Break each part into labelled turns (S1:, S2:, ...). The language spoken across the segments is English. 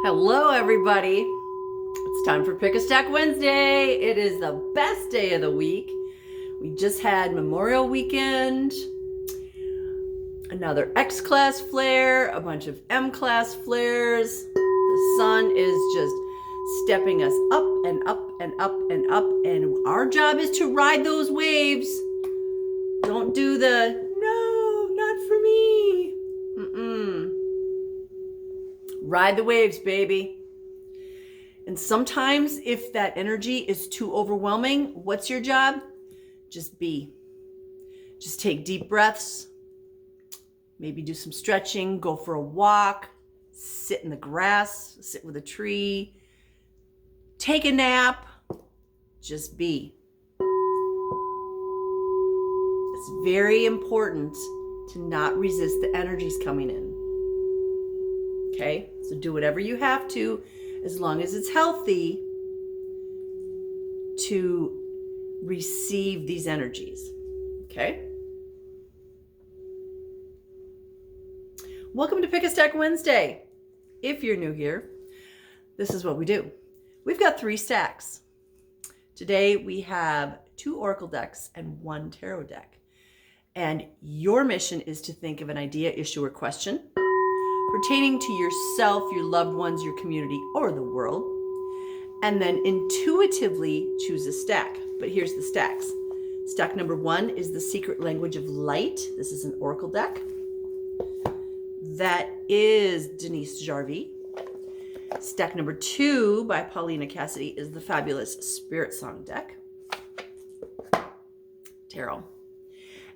S1: Hello, everybody. It's time for Pick a Stack Wednesday. It is the best day of the week. We just had Memorial Weekend, another X class flare, a bunch of M class flares. The sun is just stepping us up and up and up and up, and our job is to ride those waves. Don't do the no, not for me. Ride the waves, baby. And sometimes if that energy is too overwhelming, what's your job? Just be. Just take deep breaths. Maybe do some stretching, go for a walk, sit in the grass, sit with a tree, take a nap. Just be. It's very important to not resist the energies coming in. Okay? So do whatever you have to, as long as it's healthy, to receive these energies. Okay? Welcome to Pick a Stack Wednesday. If you're new here, this is what we do. We've got 3 stacks. Today we have 2 oracle decks and 1 tarot deck. And your mission is to think of an idea, issue, or question pertaining to yourself, your loved ones, your community, or the world, and then intuitively choose a stack. But here's the stacks. Stack number 1 is The Secret Language of Light. This is an oracle deck. That is Denise Jarvie. Stack number 2 by Paulina Cassidy is the fabulous Spirit Song deck. Tarot.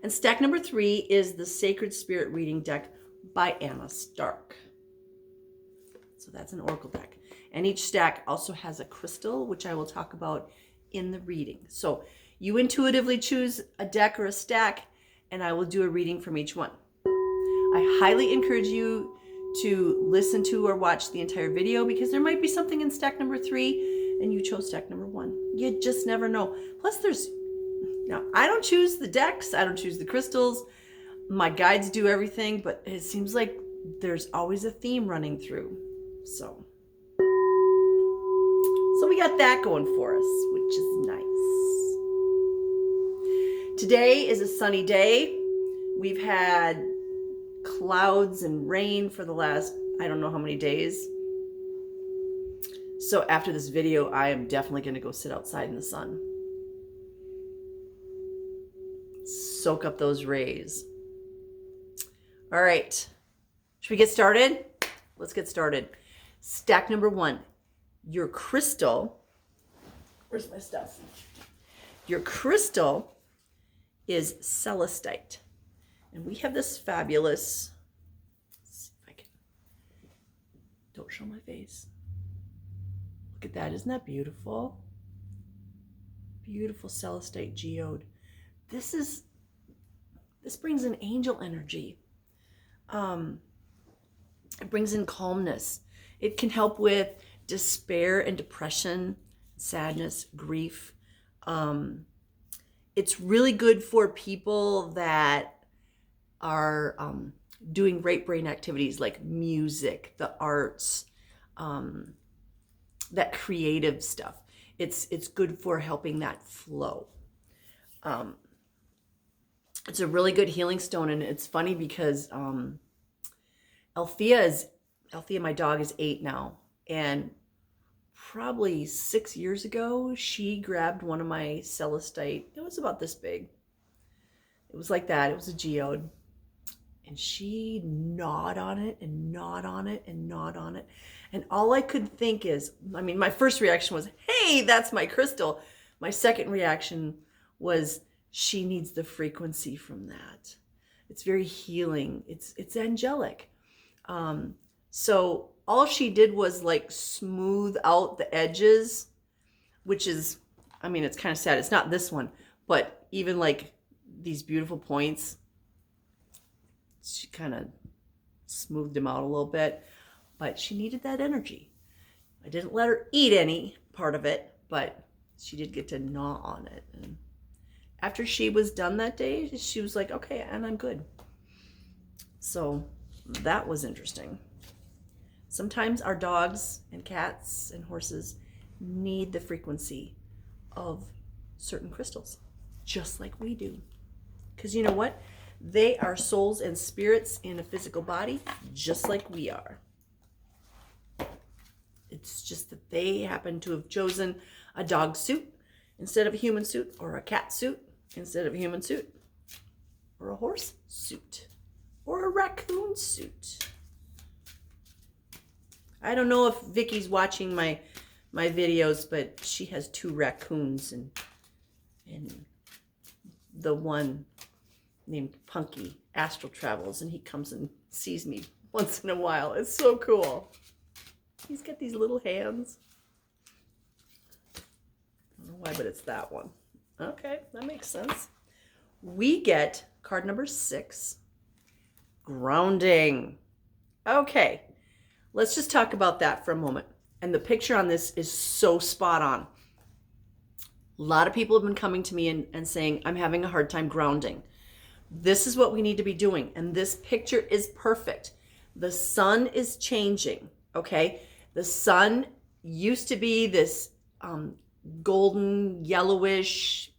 S1: And stack number 3 is the Sacred Spirit Reading deck by Anna Stark. So that's an oracle deck. And each stack also has a crystal, which I will talk about in the reading. So you intuitively choose a deck or a stack, and I will do a reading from each one. I highly encourage you to listen to or watch the entire video, because there might be something in stack number 3 and you chose stack number 1. You just never know. Plus now I don't choose the decks, I don't choose the crystals. My guides do everything, but it seems like there's always a theme running through. So we got that going for us, which is nice. Today is a sunny day. We've had clouds and rain for the last, I don't know how many days. So after this video, I am definitely going to go sit outside in the sun. Soak up those rays. All right. Should we get started? Let's get started. Stack number 1. Your crystal. Where's my stuff? Your crystal is celestite. And we have this fabulous, let's see if I can, don't show my face. Look at that, isn't that beautiful? Beautiful celestite geode. This brings in angel energy. It brings in calmness. It can help with despair and depression, sadness, grief. It's really good for people that are doing right brain activities like music, the arts, that creative stuff. It's good for helping that flow. It's a really good healing stone, and it's funny because Althea, my dog, is 8 now, and probably 6 years ago, she grabbed one of my celestite. It was about this big. It was like that. It was a geode. And she gnawed on it and gnawed on it and gnawed on it. And all I could think is, my first reaction was, hey, that's my crystal. My second reaction was, she needs the frequency from that. It's very healing. It's angelic. So all she did was like smooth out the edges, which is, it's kind of sad. It's not this one, but even like these beautiful points, she kind of smoothed them out a little bit, but she needed that energy. I didn't let her eat any part of it, but she did get to gnaw on it. And after she was done that day, she was like, okay, and I'm good. So that was interesting. Sometimes our dogs and cats and horses need the frequency of certain crystals, just like we do. Because you know what? They are souls and spirits in a physical body, just like we are. It's just that they happen to have chosen a dog suit instead of a human suit, or a cat suit instead of a human suit, or a horse suit, or a raccoon suit. I don't know if Vicky's watching my videos, but she has 2 raccoons, and the one named Punky astral travels, and he comes and sees me once in a while. It's so cool. He's got these little hands. I don't know why, but it's that one. Okay, that makes sense. We get card number 6, grounding. Okay, let's just talk about that for a moment. And the picture on this is so spot on. A lot of people have been coming to me and saying, I'm having a hard time grounding. This is what we need to be doing. And this picture is perfect. The sun is changing, okay? The sun used to be this golden, yellowish,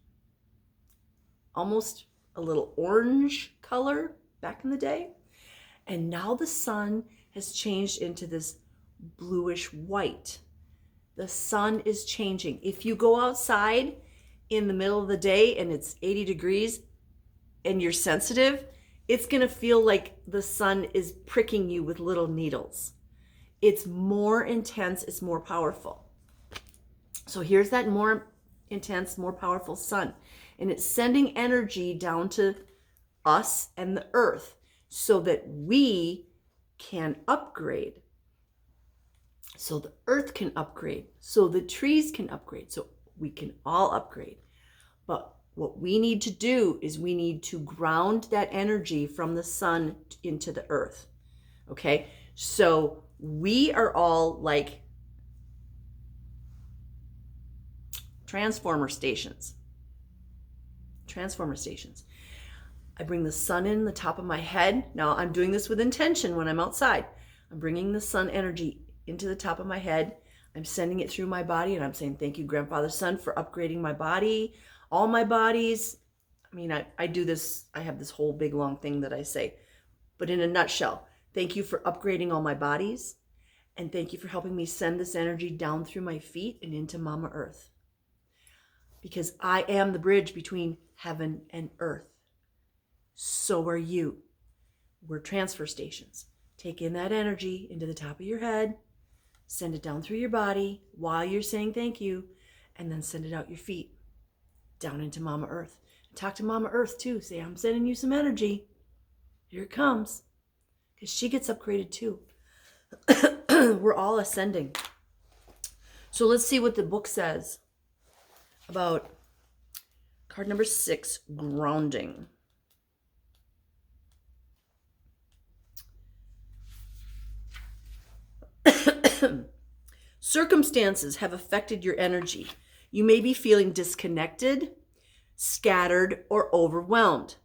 S1: almost a little orange color back in the day. And now the sun has changed into this bluish white. The sun is changing. If you go outside in the middle of the day and it's 80 degrees and you're sensitive, it's going to feel like the sun is pricking you with little needles. It's more intense, it's more powerful. So here's that more intense, more powerful sun. And it's sending energy down to us and the earth so that we can upgrade. So the earth can upgrade. So the trees can upgrade. So we can all upgrade. But what we need to do is we need to ground that energy from the sun into the earth. Okay? So we are all like transformer stations. Transformer stations. I bring the sun in the top of my head. Now I'm doing this with intention when I'm outside. I'm bringing the sun energy into the top of my head. I'm sending it through my body, and I'm saying, thank you, Grandfather Sun, for upgrading my body, all my bodies. I mean, I do this, I have this whole big long thing that I say, but in a nutshell, thank you for upgrading all my bodies, and thank you for helping me send this energy down through my feet and into Mama Earth. Because I am the bridge between heaven and earth. So are you. We're transfer stations. Take in that energy into the top of your head, send it down through your body while you're saying thank you, and then send it out your feet, down into Mama Earth. Talk to Mama Earth too. Say, I'm sending you some energy. Here it comes. Because she gets upgraded too. We're all ascending. So let's see what the book says about card number 6, grounding. Circumstances have affected your energy. You may be feeling disconnected, scattered, or overwhelmed.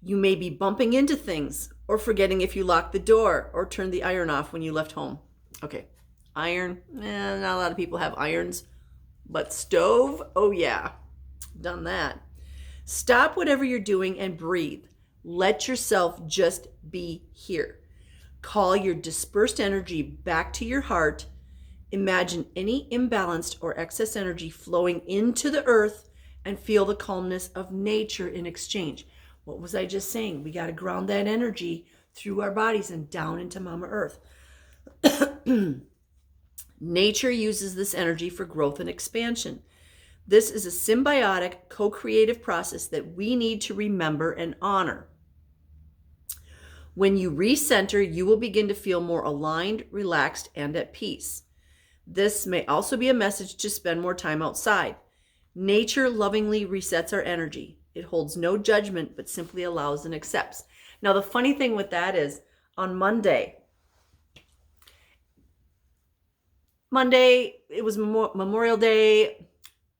S1: You may be bumping into things or forgetting if you locked the door or turned the iron off when you left home. Okay, iron, not a lot of people have irons, but stove, oh yeah, done that. Stop whatever you're doing and breathe. Let yourself just be here. Call your dispersed energy back to your heart. Imagine any imbalanced or excess energy flowing into the earth and feel the calmness of nature in exchange. What was I just saying? We got to ground that energy through our bodies and down into Mama Earth. Nature uses this energy for growth and expansion. This is a symbiotic, co-creative process that we need to remember and honor. When you recenter, you will begin to feel more aligned, relaxed, and at peace. This may also be a message to spend more time outside. Nature lovingly resets our energy. It holds no judgment, but simply allows and accepts. Now, the funny thing with that is, on Monday, it was Memorial Day.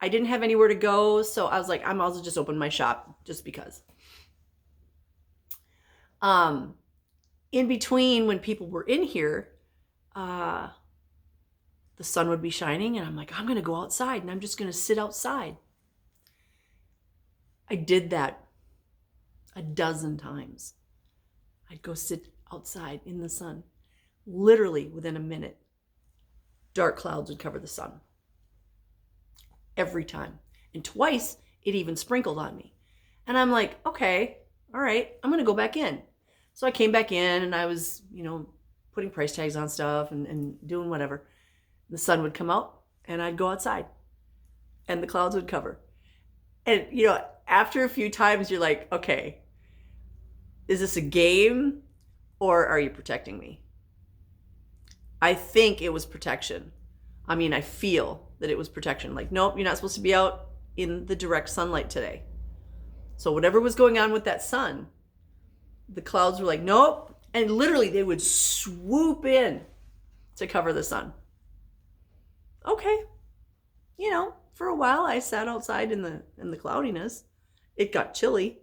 S1: I didn't have anywhere to go, so I was like, I might as well just open my shop, just because. In between, when people were in here, the sun would be shining, and I'm like, I'm going to go outside, and I'm just going to sit outside. I did that a dozen times. I'd go sit outside in the sun. Literally within a minute, dark clouds would cover the sun. Every time. And twice, it even sprinkled on me. And I'm like, okay, all right, I'm going to go back in. So I came back in, and I was, putting price tags on stuff and doing whatever. The sun would come out, and I'd go outside, and the clouds would cover. And, after a few times, you're like, okay, is this a game, or are you protecting me? I think it was protection. I mean, I feel that it was protection. Like, nope, you're not supposed to be out in the direct sunlight today. So whatever was going on with that sun, the clouds were like, nope. And literally they would swoop in to cover the sun. Okay. For a while I sat outside in the cloudiness. It got chilly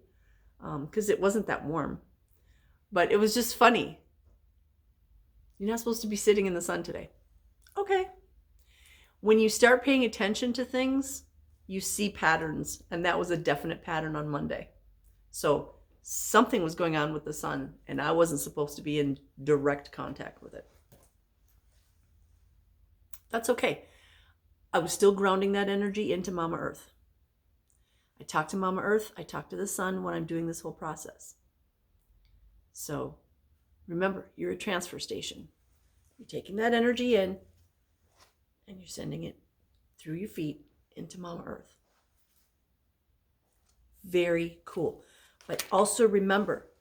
S1: because it wasn't that warm. But it was just funny. You're not supposed to be sitting in the sun today. Okay. When you start paying attention to things, you see patterns, and that was a definite pattern on Monday. So something was going on with the sun, and I wasn't supposed to be in direct contact with it. That's okay. I was still grounding that energy into Mama Earth. I talk to Mama Earth, I talk to the sun when I'm doing this whole process. So remember, you're a transfer station. You're taking that energy in, and you're sending it through your feet into Mama Earth. Very cool. But also remember,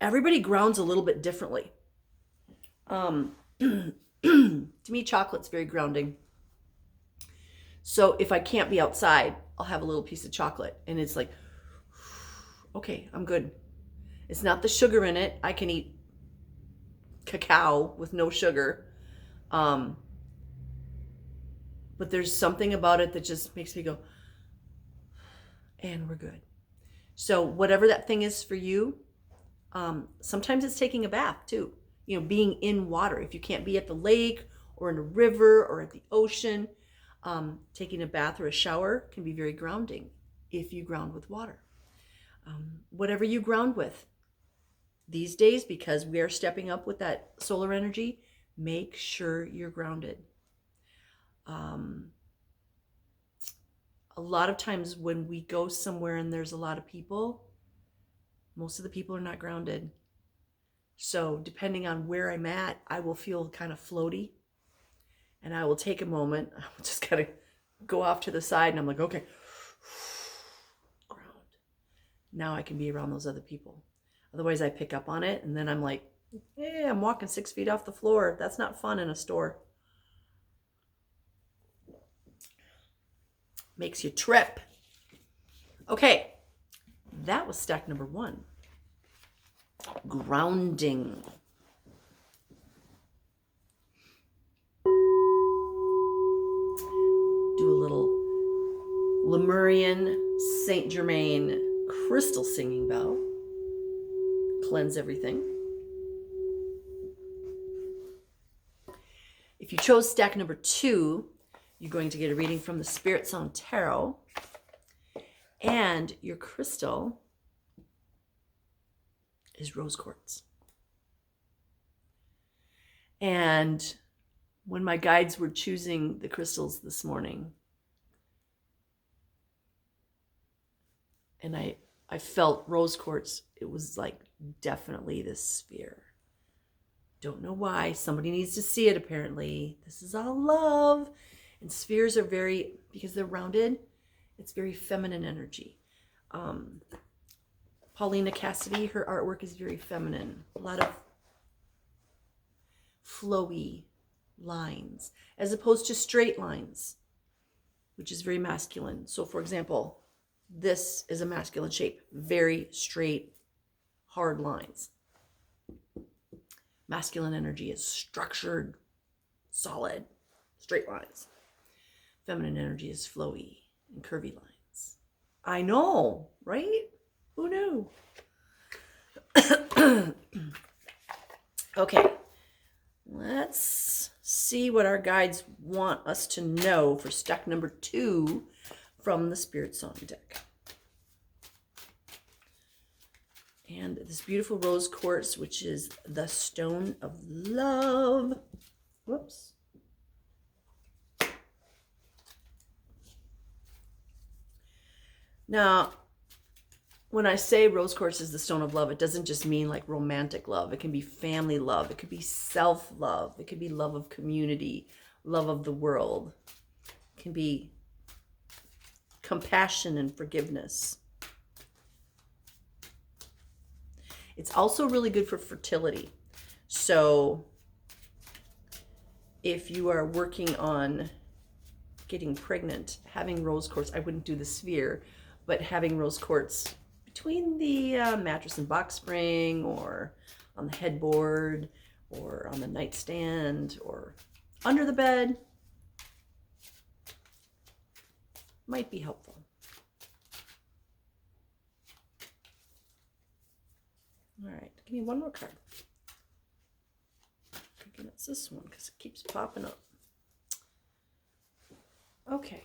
S1: everybody grounds a little bit differently. To me, chocolate's very grounding. So if I can't be outside, I'll have a little piece of chocolate, and it's like, okay, I'm good. It's not the sugar in it. I can eat cacao with no sugar. But there's something about it that just makes me go, and we're good. So whatever that thing is for you, sometimes it's taking a bath too. Being in water. If you can't be at the lake or in a river or at the ocean, taking a bath or a shower can be very grounding if you ground with water. Whatever you ground with these days, because we are stepping up with that solar energy, make sure you're grounded. A lot of times when we go somewhere and there's a lot of people, most of the people are not grounded. So depending on where I'm at, I will feel kind of floaty, and I will take a moment. I will just kind of go off to the side, and I'm like, okay, ground. Now I can be around those other people. Otherwise I pick up on it, and then I'm like, hey, I'm walking 6 feet off the floor. That's not fun in a store. Makes you trip. Okay, that was stack number 1. Grounding. Do a little Lemurian Saint Germain crystal singing bell. Cleanse everything. If you chose stack number 2, you're going to get a reading from the Spirit Sound Tarot. And your crystal is rose quartz. And when my guides were choosing the crystals this morning, and I felt rose quartz, it was like definitely this sphere. Don't know why. Somebody needs to see it, apparently. This is all love. And spheres are because they're rounded, it's very feminine energy. Paulina Cassidy, her artwork is very feminine. A lot of flowy lines, as opposed to straight lines, which is very masculine. So for example, this is a masculine shape, very straight, hard lines. Masculine energy is structured, solid, straight lines. Feminine energy is flowy and curvy lines. I know, right? Who knew? Okay, see what our guides want us to know for stack number 2 from the Spirit Song deck. And this beautiful rose quartz, which is the Stone of Love. Whoops. Now, when I say rose quartz is the stone of love, it doesn't just mean like romantic love. It can be family love. It could be self-love. It could be love of community, love of the world. It can be compassion and forgiveness. It's also really good for fertility. So if you are working on getting pregnant, having rose quartz, I wouldn't do the sphere, but having rose quartz between the mattress and box spring, or on the headboard, or on the nightstand, or under the bed might be helpful. All right, give me one more card. I'm thinking it's this one because it keeps popping up. Okay.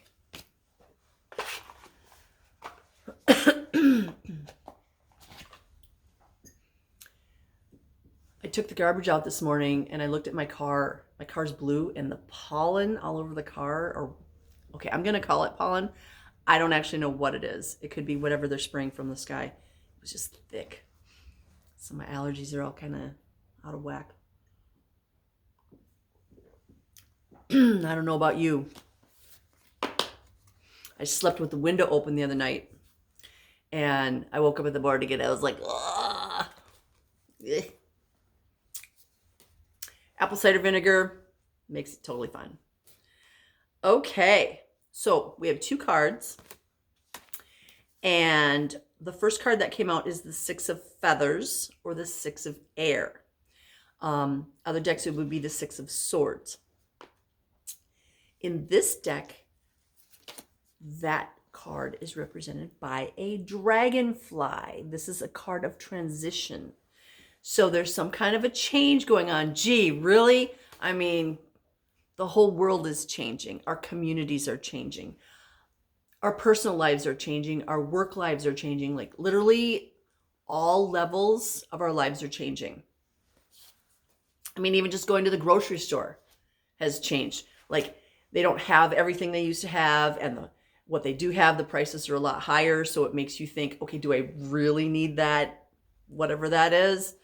S1: I took the garbage out this morning and I looked at my car. My car's blue and the pollen all over the car, or okay, I'm going to call it pollen. I don't actually know what it is. It could be whatever they're spraying from the sky. It was just thick. So my allergies are all kind of out of whack. I don't know about you. I slept with the window open the other night. And I woke up in the morning and I was like, ugh. Apple cider vinegar makes it totally fine. Okay, so we have 2 cards. And the first card that came out is the 6 of Feathers, or the 6 of Air. Other decks, it would be the 6 of Swords. In this deck, that card is represented by a dragonfly. This is a card of transition. So there's some kind of a change going on. Gee, really? I mean, the whole world is changing. Our communities are changing. Our personal lives are changing. Our work lives are changing. Like literally all levels of our lives are changing. I mean, even just going to the grocery store has changed. Like they don't have everything they used to have, and what they do have, the prices are a lot higher. So it makes you think, okay, do I really need that? Whatever that is.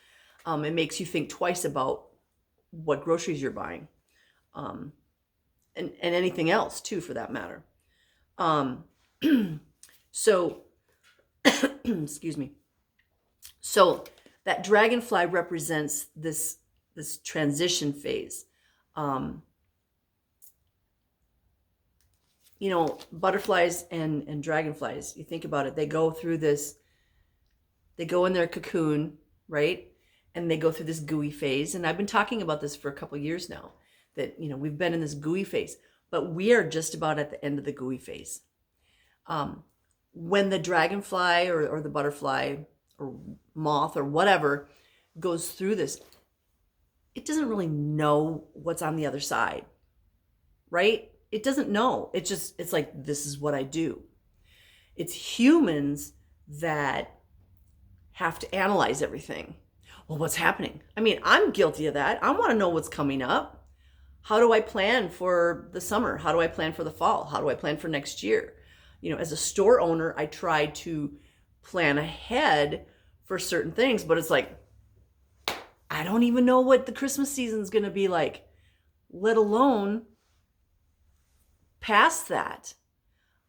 S1: It makes you think twice about what groceries you're buying. And anything else too, for that matter. So, excuse me. So that dragonfly represents this transition phase. You know, butterflies and dragonflies, you think about it, they go through this, they go in their cocoon, right? And they go through this gooey phase. And I've been talking about this for a couple of years now, that, you know, we've been in this gooey phase, but we are just about at the end of the gooey phase. When the dragonfly or the butterfly or moth or whatever goes through this, it doesn't really know what's on the other side, right? It doesn't know. It's like, this is what I do. It's humans that have to analyze everything. Well, what's happening? I mean, I'm guilty of that. I want to know what's coming up. How do I plan for the summer? How do I plan for the fall? How do I plan for next year? You know, as a store owner, I try to plan ahead for certain things, but it's like, I don't even know what the Christmas season is going to be like, let alone past that.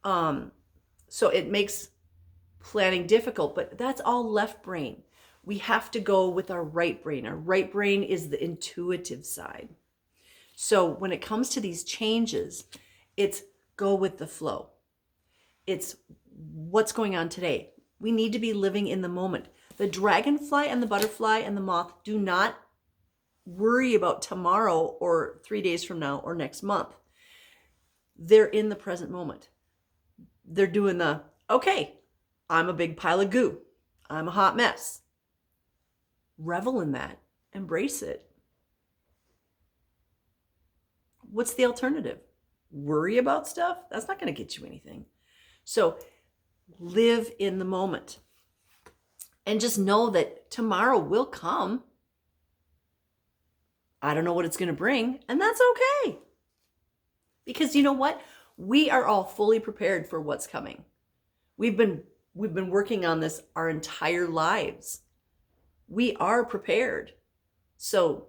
S1: So it makes planning difficult, but that's all left brain. We have to go with our right brain. Our right brain is the intuitive side. So when it comes to these changes, it's go with the flow. It's what's going on today. We need to be living in the moment. The dragonfly and the butterfly and the moth do not worry about tomorrow or 3 days from now or next month. They're in the present moment. They're doing the, okay, I'm a big pile of goo. I'm a hot mess. Revel in that. Embrace it. What's the alternative? Worry about stuff? That's not going to get you anything. So live in the moment and just know that tomorrow will come. I don't know what it's going to bring, and that's okay. Because you know what? We are all fully prepared for what's coming. We've been working on this our entire lives. We are prepared. So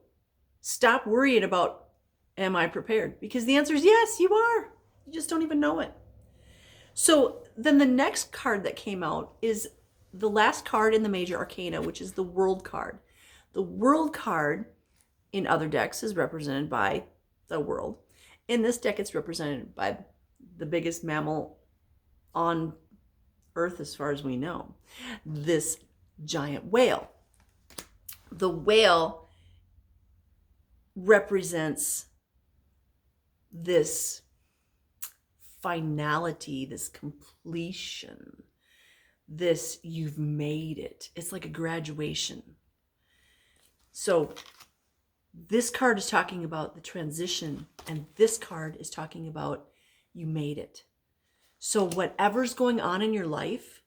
S1: stop worrying about, am I prepared? Because the answer is yes, you are. You just don't even know it. So then the next card that came out is the last card in the major arcana, which is the World card. The World card in other decks is represented by the world. In this deck, it's represented by the biggest mammal on Earth as far as we know, this giant whale. The whale represents this finality, this completion, this you've made it. It's like a graduation. So this card is talking about the transition, and this card is talking about you made it. So whatever's going on in your life,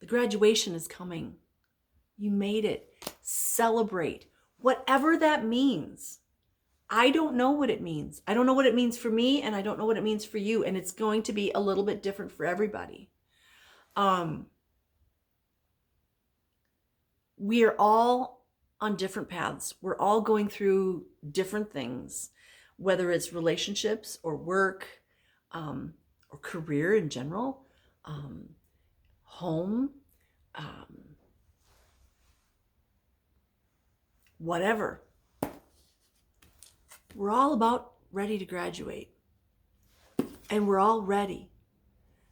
S1: the graduation is coming. You made it. Celebrate. Whatever that means. I don't know what it means. I don't know what it means for me, and I don't know what it means for you, and it's going to be a little bit different for everybody. We are all on different paths. We're all going through different things, whether it's relationships or work, or career in general, home, whatever. We're all about ready to graduate, and we're all ready.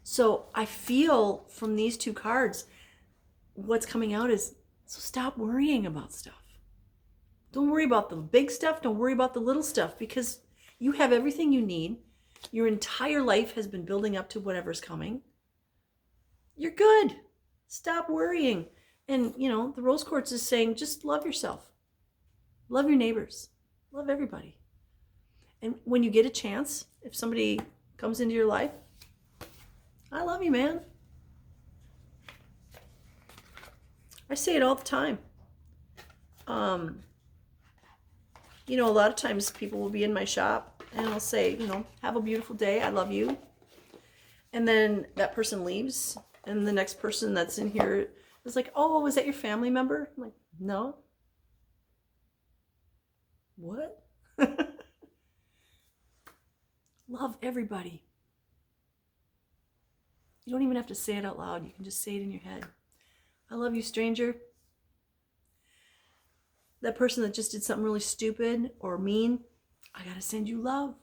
S1: So I feel from these two cards, what's coming out is, so stop worrying about stuff. Don't worry about the big stuff. Don't worry about the little stuff, because you have everything you need. Your entire life has been building up to whatever's coming. You're good. Stop worrying. And, the Rose Quartz is saying, just love yourself. Love your neighbors. Love everybody. And when you get a chance, if somebody comes into your life, I love you, man. I say it all the time. A lot of times people will be in my shop and I'll say, have a beautiful day. I love you. And then that person leaves, and the next person that's in here is like, oh, was that your family member? I'm like, no. What? Love everybody. You don't even have to say it out loud. You can just say it in your head. I love you, stranger. That person that just did something really stupid or mean, I gotta send you love.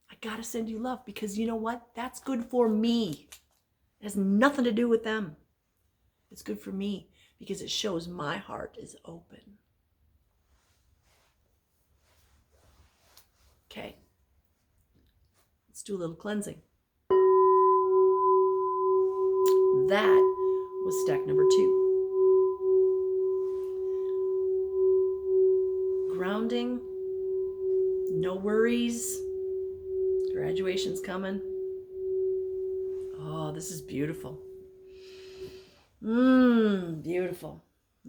S1: I gotta send you love, because you know what? That's good for me. It has nothing to do with them. It's good for me because it shows my heart is open. Okay. Let's do a little cleansing. That was stack number 2. Grounding, no worries, graduation's coming. Oh, this is beautiful. Beautiful.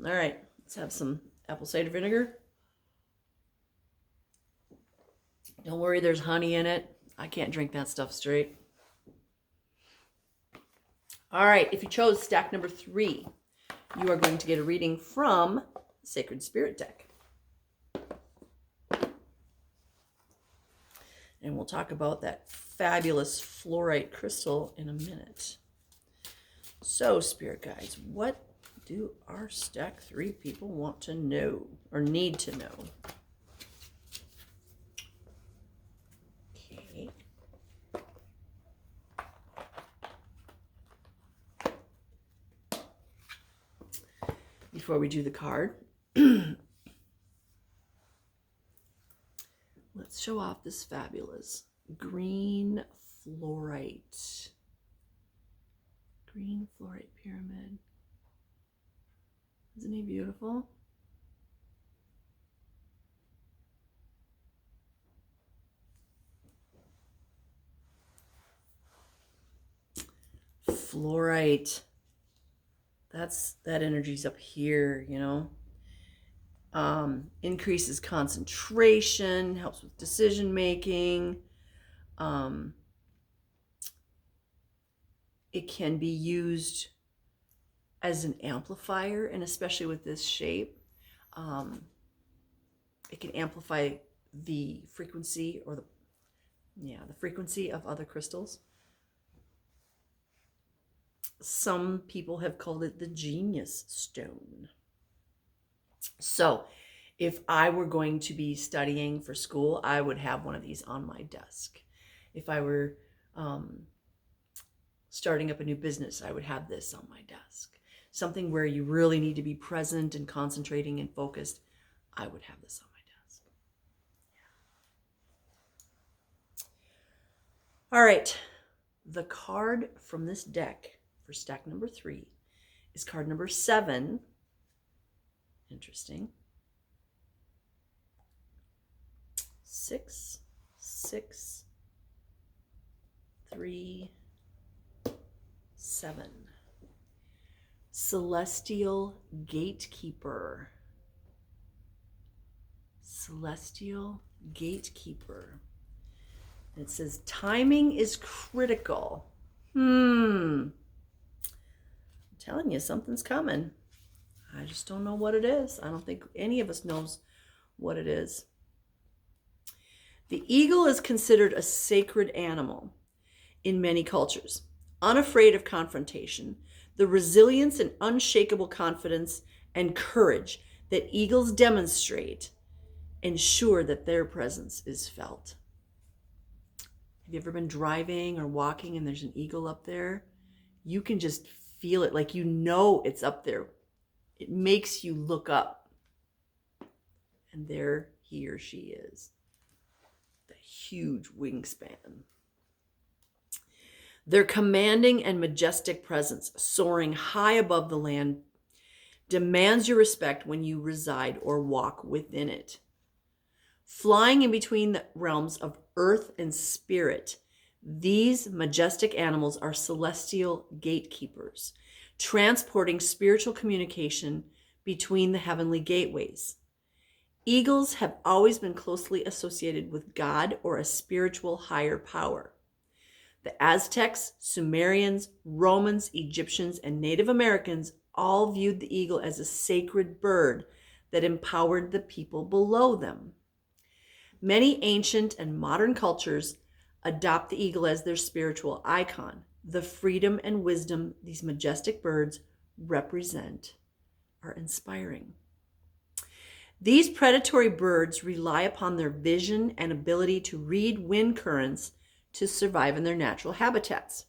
S1: All right, let's have some apple cider vinegar. Don't worry, there's honey in it. I can't drink that stuff straight. All right, if you chose stack number 3, you are going to get a reading from Sacred Spirit deck. And we'll talk about that fabulous fluorite crystal in a minute. So, Spirit Guides, what do our stack 3 people want to know or need to know? Okay. Before we do the card, let's show off this fabulous green fluorite. Green fluorite pyramid. Isn't he beautiful? fluorite. That energy's up here, increases concentration, helps with decision making. It can be used as an amplifier, and especially with this shape, it can amplify the frequency or the frequency of other crystals. Some people have called it the genius stone. So if I were going to be studying for school, I would have one of these on my desk. If I were starting up a new business, I would have this on my desk. Something where you really need to be present and concentrating and focused, I would have this on my desk. Yeah. All right. The card from this deck for stack number 3 is card number 7. Interesting. 6, 6, 3, 7. Celestial Gatekeeper. Celestial Gatekeeper. It says timing is critical. I'm telling you, something's coming. I just don't know what it is. I don't think any of us knows what it is. The eagle is considered a sacred animal in many cultures. Unafraid of confrontation, the resilience and unshakable confidence and courage that eagles demonstrate ensure that their presence is felt. Have you ever been driving or walking and there's an eagle up there? You can just feel it, like it's up there. It makes you look up. And there he or she is. The huge wingspan. Their commanding and majestic presence, soaring high above the land, demands your respect when you reside or walk within it. Flying in between the realms of earth and spirit, these majestic animals are celestial gatekeepers, transporting spiritual communication between the heavenly gateways. Eagles have always been closely associated with God or a spiritual higher power. The Aztecs, Sumerians, Romans, Egyptians, and Native Americans all viewed the eagle as a sacred bird that empowered the people below them. Many ancient and modern cultures adopt the eagle as their spiritual icon. The freedom and wisdom these majestic birds represent are inspiring. These predatory birds rely upon their vision and ability to read wind currents to survive in their natural habitats.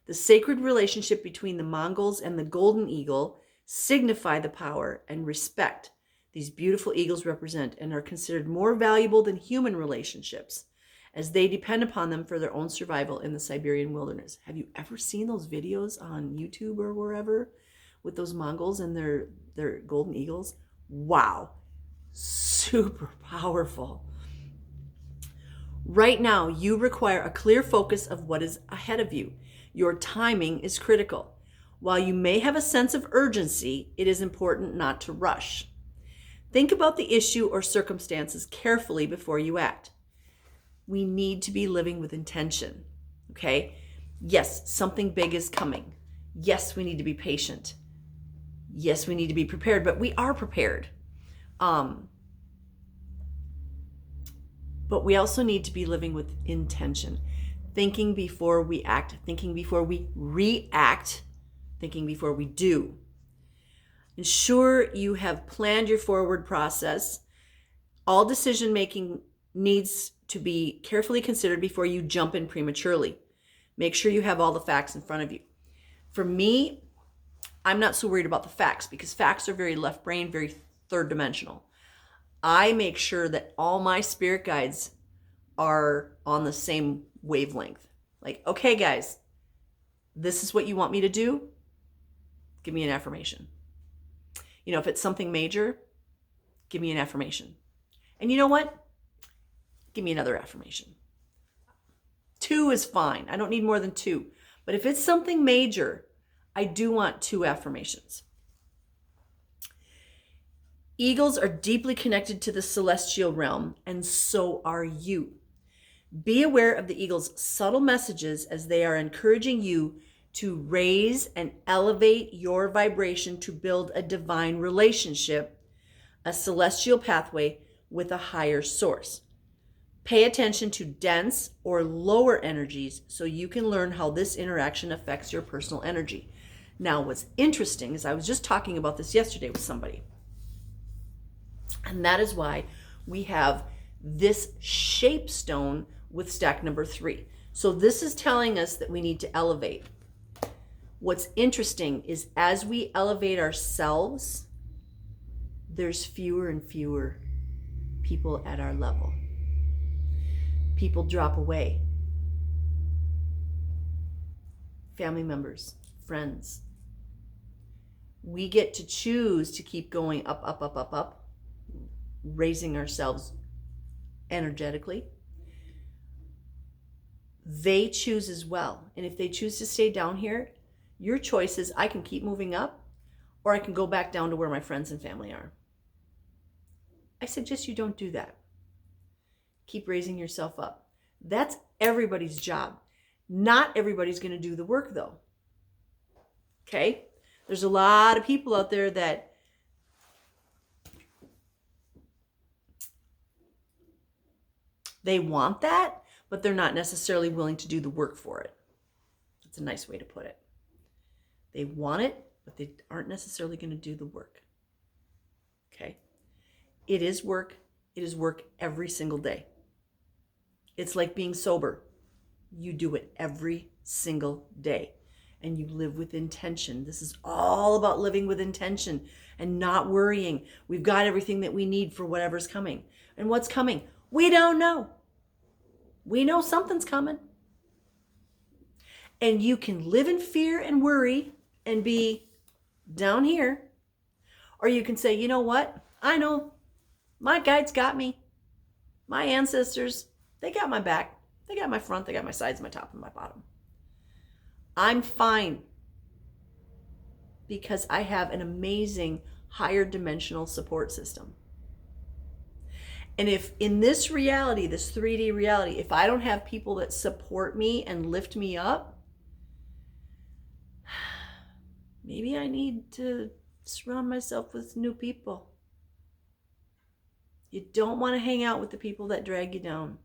S1: The sacred relationship between the Mongols and the golden eagle signify the power and respect these beautiful eagles represent and are considered more valuable than human relationships, as they depend upon them for their own survival in the Siberian wilderness. Have you ever seen those videos on YouTube or wherever with those Mongols and their golden eagles? Wow, super powerful. Right now, you require a clear focus of what is ahead of you. Your timing is critical. While you may have a sense of urgency, it is important not to rush. Think about the issue or circumstances carefully before you act. We need to be living with intention, okay? Yes, something big is coming. Yes, we need to be patient. Yes, we need to be prepared, but we are prepared. But we also need to be living with intention, thinking before we act, thinking before we react, thinking before we do. Ensure you have planned your forward process. All decision making needs to be carefully considered before you jump in prematurely. Make sure you have all the facts in front of you. For me, I'm not so worried about the facts because facts are very left brain, very third dimensional. I make sure that all my spirit guides are on the same wavelength. Like, okay, guys, this is what you want me to do. Give me an affirmation. If it's something major, give me an affirmation. And you know what? Give me another affirmation. 2 is fine. I don't need more than 2. But if it's something major, I do want 2 affirmations. Eagles are deeply connected to the celestial realm, and so are you. Be aware of the eagles' subtle messages as they are encouraging you to raise and elevate your vibration to build a divine relationship, a celestial pathway with a higher source. Pay attention to dense or lower energies so you can learn how this interaction affects your personal energy. Now, what's interesting is I was just talking about this yesterday with somebody. And that is why we have this shape stone with stack number 3. So this is telling us that we need to elevate. What's interesting is as we elevate ourselves, there's fewer and fewer people at our level. People drop away. Family members, friends. We get to choose to keep going up, up, up, up, up, raising ourselves energetically. They choose as well. And if they choose to stay down here, your choice is I can keep moving up or I can go back down to where my friends and family are. I suggest you don't do that. Keep raising yourself up. That's everybody's job. Not everybody's going to do the work though. Okay? There's a lot of people out there that they want that, but they're not necessarily willing to do the work for it. That's a nice way to put it. They want it, but they aren't necessarily going to do the work. Okay? It is work. It is work every single day. It's like being sober. You do it every single day. And you live with intention. This is all about living with intention and not worrying. We've got everything that we need for whatever's coming. And what's coming? We don't know. We know something's coming. And you can live in fear and worry and be down here. Or you can say, you know what? I know my guides got me. My ancestors, they got my back. They got my front. They got my sides, my top, and my bottom. I'm fine because I have an amazing higher dimensional support system. And if in this reality, this 3D reality, if I don't have people that support me and lift me up, maybe I need to surround myself with new people. You don't want to hang out with the people that drag you down.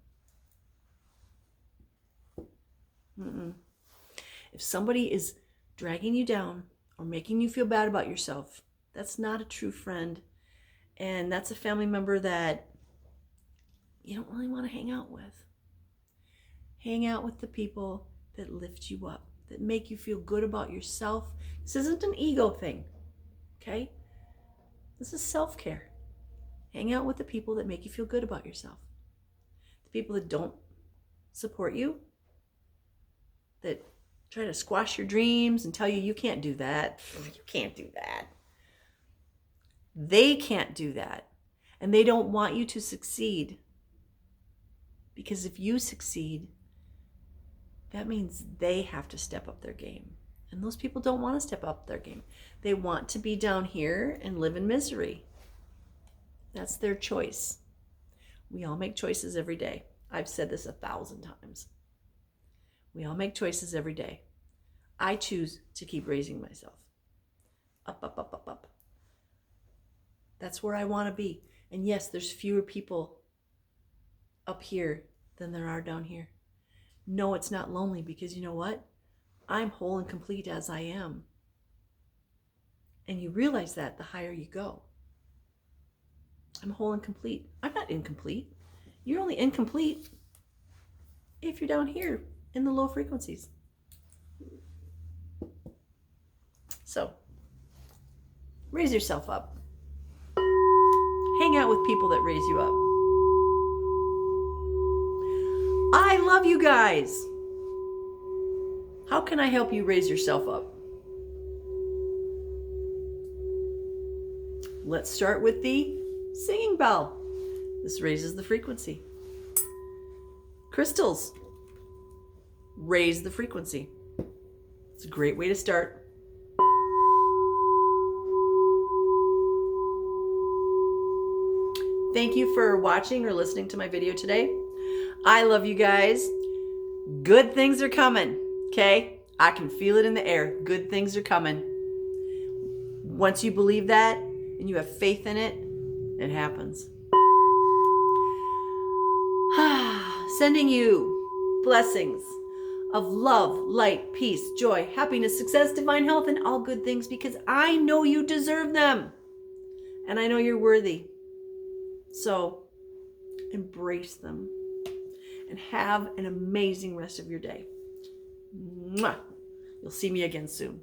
S1: If somebody is dragging you down or making you feel bad about yourself, that's not a true friend. And that's a family member that you don't really want to hang out with. Hang out with the people that lift you up, that make you feel good about yourself. This isn't an ego thing, okay? This is self-care. Hang out with the people that make you feel good about yourself. The people that don't support you, that try to squash your dreams and tell you you can't do that. You can't do that. They can't do that. And they don't want you to succeed. Because if you succeed, that means they have to step up their game. And those people don't want to step up their game. They want to be down here and live in misery. That's their choice. We all make choices every day. I've said this 1,000 times. We all make choices every day. I choose to keep raising myself. Up, up, up, up, up. That's where I want to be. And yes, there's fewer people up here than there are down here. No, it's not lonely because you know what? I'm whole and complete as I am. And you realize that the higher you go. I'm whole and complete. I'm not incomplete. You're only incomplete if you're down here in the low frequencies. So, raise yourself up. Hang out with people that raise you up. I love you guys. How can I help you raise yourself up? Let's start with the singing bell. This raises the frequency. Crystals raise the frequency. It's a great way to start. Thank you for watching or listening to my video today. I love you guys. Good things are coming, okay? I can feel it in the air. Good things are coming. Once you believe that and you have faith in it, it happens. Sending you blessings of love, light, peace, joy, happiness, success, divine health, and all good things, because I know you deserve them. And I know you're worthy. So embrace them and have an amazing rest of your day. Mwah. You'll see me again soon.